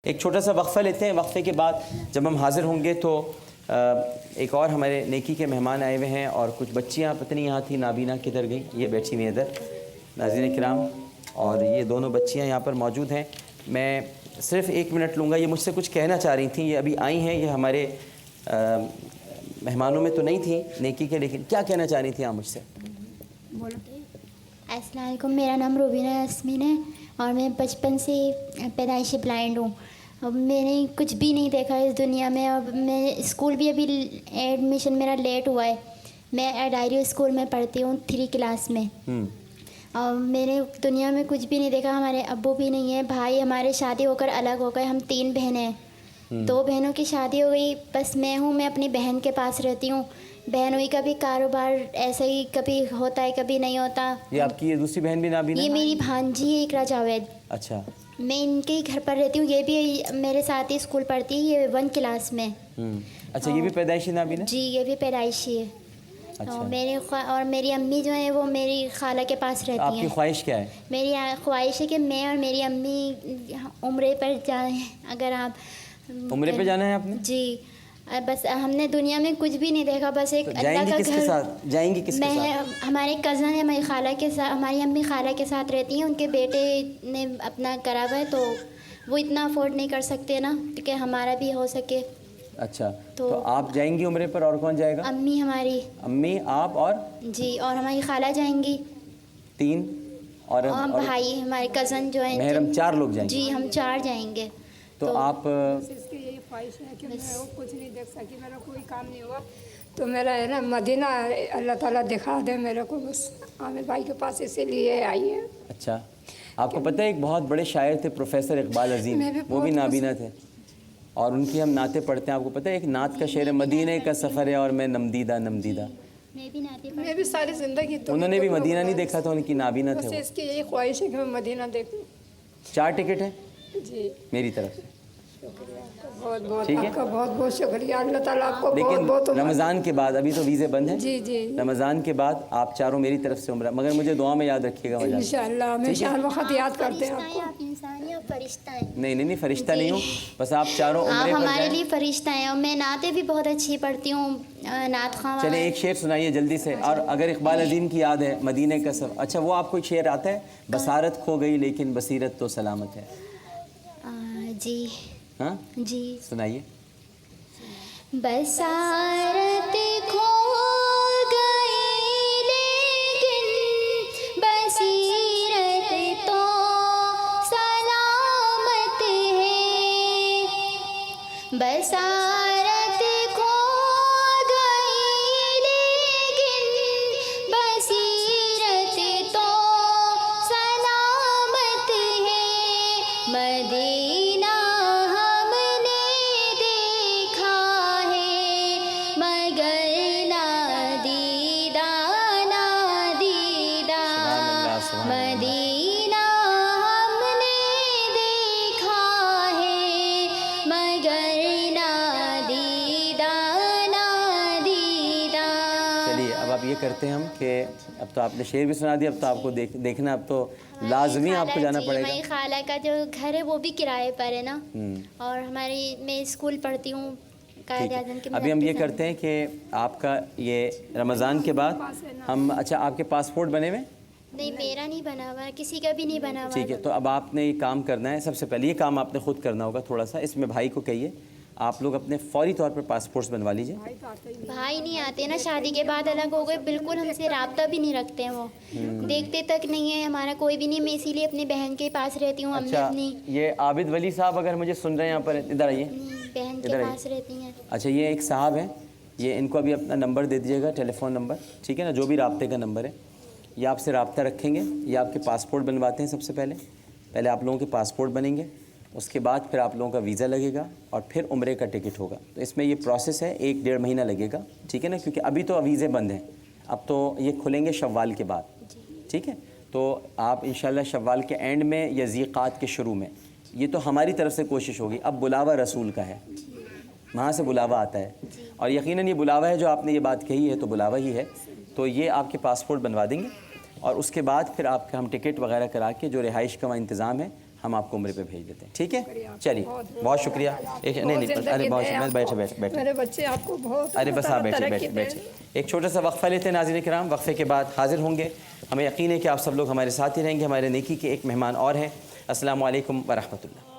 ایک چھوٹا سا وقفہ لیتے ہیں. وقفے کے بعد جب ہم حاضر ہوں گے تو ایک اور ہمارے نیکی کے مہمان آئے ہوئے ہیں اور کچھ بچیاں پتہ نہیں یہاں تھیں. نابینا کدھر گئی؟ یہ بیٹھی ہوئی ادھر. ناظرین کرام، اور یہ دونوں بچیاں یہاں پر موجود ہیں. میں صرف 1 منٹ لوں گا. یہ مجھ سے کچھ کہنا چاہ رہی تھیں. یہ ابھی آئی ہیں. یہ ہمارے مہمانوں میں تو نہیں تھیں نیکی کے، لیکن کیا کہنا چاہ رہی تھیں آپ مجھ سے؟ السلام علیکم. میرا نام روبینہ یاسمین ہے اور میں بچپن سے پیدائشی بلائنڈ ہوں. میں نے کچھ بھی نہیں دیکھا اس دنیا میں. اور میں اسکول بھی ابھی ایڈمیشن میرا لیٹ ہوا ہے. میں ڈائریو اسکول میں پڑھتی ہوں 3 کلاس میں. اور میں نے دنیا میں کچھ بھی نہیں دیکھا. ہمارے ابو بھی نہیں ہیں. بھائی ہمارے شادی ہو کر الگ ہو گئے. ہم 3 بہنیں ہیں. 2 بہنوں کی شادی ہو گئی. بس میں ہوں. میں اپنی بہن کے پاس رہتی ہوں. بہنوئی کا بھی کاروبار ایسا ہی کبھی ہوتا ہے کبھی نہیں ہوتا. یہ آپ کی یہ دوسری بہن بھی نابینا ہے؟ یہ میری بھانجی ہے اقرا جاوید. اچھا. میں ان کے ہی گھر پر رہتی ہوں. یہ بھی میرے ساتھ ہی اسکول پڑھتی ہے. یہ 1 کلاس میں. اچھا، یہ بھی پیدائشی نابینا؟ جی، یہ بھی پیدائشی ہے. اور میری امی جو ہیں وہ میری خالہ کے پاس رہتی ہیں. آپ کی خواہش کیا ہے؟ میری خواہش ہے کہ میں اور میری امی عمرے پر جائیں. اگر آپ عمرے پہ جانا ہے آپ نے؟ جی. بس ہم نے دنیا میں کچھ بھی نہیں دیکھا. بس ایک اللہ کا گھر. جائیں گی کس کے ساتھ؟ ہمارے کزن ہے ہماری خالہ کے ساتھ. ہماری امی خالہ کے ساتھ رہتی ہیں. ان کے بیٹے نے اپنا کرا ہوا ہے تو وہ اتنا افورڈ نہیں کر سکتے نا کہ ہمارا بھی ہو سکے. اچھا، تو آپ جائیں گی عمرے پر؟ اور کون جائے گا؟ امی ہماری. امی، آپ اور؟ جی، اور ہماری خالہ جائیں گی. 3 اور بھائی ہمارے کزن جو ہیں. محرم 4 لوگ جائیں گے؟ جی، ہم 4 جائیں گے. تو آپ اس کی یہی خواہش ہے کہ میں کچھ نہیں دیکھ سکی. میرا کوئی کام نہیں ہوا تو میرا ہے نا مدینہ اللہ تعالیٰ دکھا دے میرے کو. بس عامر بھائی کے پاس اسی لیے آئی ہے. اچھا، آپ کو پتہ ہے ایک بہت بڑے شاعر تھے پروفیسر اقبال عظیم، وہ بھی نابینا تھے اور ان کی ہم نعتیں پڑھتے ہیں. آپ کو پتہ ہے ایک نعت کا شعر ہے، مدینہ کا سفر ہے اور میں نمدیدہ نمدیدہ. میں بھی ساری زندگی تو انہوں نے بھی مدینہ نہیں دیکھا تھا، ان کی نابینا تھے. بس اس کی یہی خواہش ہے کہ میں مدینہ دیکھوں. 4 ٹکٹ ہیں جی میری طرف سے. بہت بہت آپ کا بہت بہت شکریہ. اللہ تعالیٰ آپ کو بہت لیکن بہت رمضان کے بعد، ابھی تو ویزے بند ہیں. جی جی، رمضان کے بعد آپ چاروں میری طرف سے عمرہ، مگر مجھے دعا میں یاد رکھیے گا. انشاءاللہ ہمیشہ ہر وقت یاد کرتے ہیں آپ کو. آپ انسان ہیں اور فرشتہ ہیں. نہیں، فرشتہ نہیں ہوں. بس آپ چاروں عمرے آپ پر ہمارے جائیں. لیے فرشتہ ہیں. اور میں نعتیں بھی بہت اچھی پڑھتی ہوں. نعت خواں. چلیں ایک شعر سنائیے جلدی سے. اور اگر اقبال عظیم کی یاد ہے مدینہ کا سفر. اچھا، وہ آپ کو ایک شعر آتا ہے، بصارت کھو گئی لیکن بصیرت تو سلامت ہے. جی ہاں جی، سنائیے. بصارت کھو گئی لیکن بصیرت تو سلامت ہے. بصارت کھو گئی لیکن بصیرت تو سلامت ہے. مدینہ ہم نے دیکھا ہے مگر نادیدہ نادیدہ. مدینہ ہم نے دیکھا ہے مگر نادیدہ نادیدہ. چلیے اب آپ یہ کرتے ہیں ہم کہ اب تو آپ نے شعر بھی سنا دیا. اب تو آپ کو دیکھنا، اب تو لازمی آپ کو جانا پڑے گا. ہماری خالہ کا جو گھر ہے وہ بھی کرائے پر ہے نا. اور میں اسکول پڑھتی ہوں قائد اعظم کے. ابھی ہم یہ کرتے ہیں کہ آپ کا یہ رمضان کے بعد ہم، اچھا آپ کے پاسپورٹ بنے ہوئے؟ نہیں، میرا نہیں بنا ہوا، کسی کا بھی نہیں بنا ہوا. ٹھیک ہے، تو اب آپ نے یہ کام کرنا ہے. سب سے پہلے یہ کام آپ نے خود کرنا ہوگا تھوڑا سا. اس میں بھائی کو کہیے آپ لوگ اپنے فوری طور پر پاسپورٹس بنوا لیجئے. بھائی نہیں آتے نا، شادی کے بعد الگ ہو گئے. بالکل ہم سے رابطہ بھی نہیں رکھتے ہیں. وہ دیکھتے تک نہیں ہے ہمارا کوئی بھی نہیں. میں اسی لیے اپنی بہن کے پاس رہتی ہوں. امی اپنی یہ عابد ولی صاحب اگر مجھے سن رہے ہیں یہاں پر، ادھر آئیے. بہن کے پاس رہتی ہیں. اچھا، یہ ایک صاحب ہیں، یہ ان کو ابھی اپنا نمبر دے دیجیے گا، ٹیلی فون نمبر. ٹھیک ہے نا، جو بھی رابطے کا نمبر ہے یہ آپ سے رابطہ رکھیں گے. یہ آپ کے پاسپورٹ بنواتے ہیں. سب سے پہلے آپ لوگوں کے پاسپورٹ بنیں گے. اس کے بعد پھر آپ لوگوں کا ویزا لگے گا اور پھر عمرے کا ٹکٹ ہوگا. تو اس میں یہ پروسیس ہے، 1-1.5 مہینہ لگے گا. ٹھیک ہے نا، کیونکہ ابھی تو ویزے بند ہیں. اب تو یہ کھلیں گے شوال کے بعد. ٹھیک ہے، تو آپ انشاءاللہ شوال کے اینڈ میں یا ذیقات کے شروع میں. یہ تو ہماری طرف سے کوشش ہوگی. اب بلاوا رسول کا ہے، وہاں سے بلاوا آتا ہے. اور یقیناً یہ بلاوا ہے، جو آپ نے یہ بات کہی ہے تو بلاوا ہی ہے. تو یہ آپ کے پاسپورٹ بنوا دیں گے اور اس کے بعد پھر آپ کا ہم ٹکٹ وغیرہ کرا کے جو رہائش کا وہاں انتظام ہے ہم آپ کو عمرے پہ بھیج دیتے ہیں. ٹھیک ہے, چلیے بہت شکریہ. ارے بہت بیٹھے بیٹھے میرے بچے آپ کو بہت ارے بس آپ بیٹھے. ایک چھوٹا سا وقفہ لیتے ہیں ناظرین کرام. وقفے کے بعد حاضر ہوں گے. ہمیں یقین ہے کہ آپ سب لوگ ہمارے ساتھ ہی رہیں گے. ہمارے نیکی کے ایک مہمان اور ہیں. السلام علیکم ورحمۃ اللہ.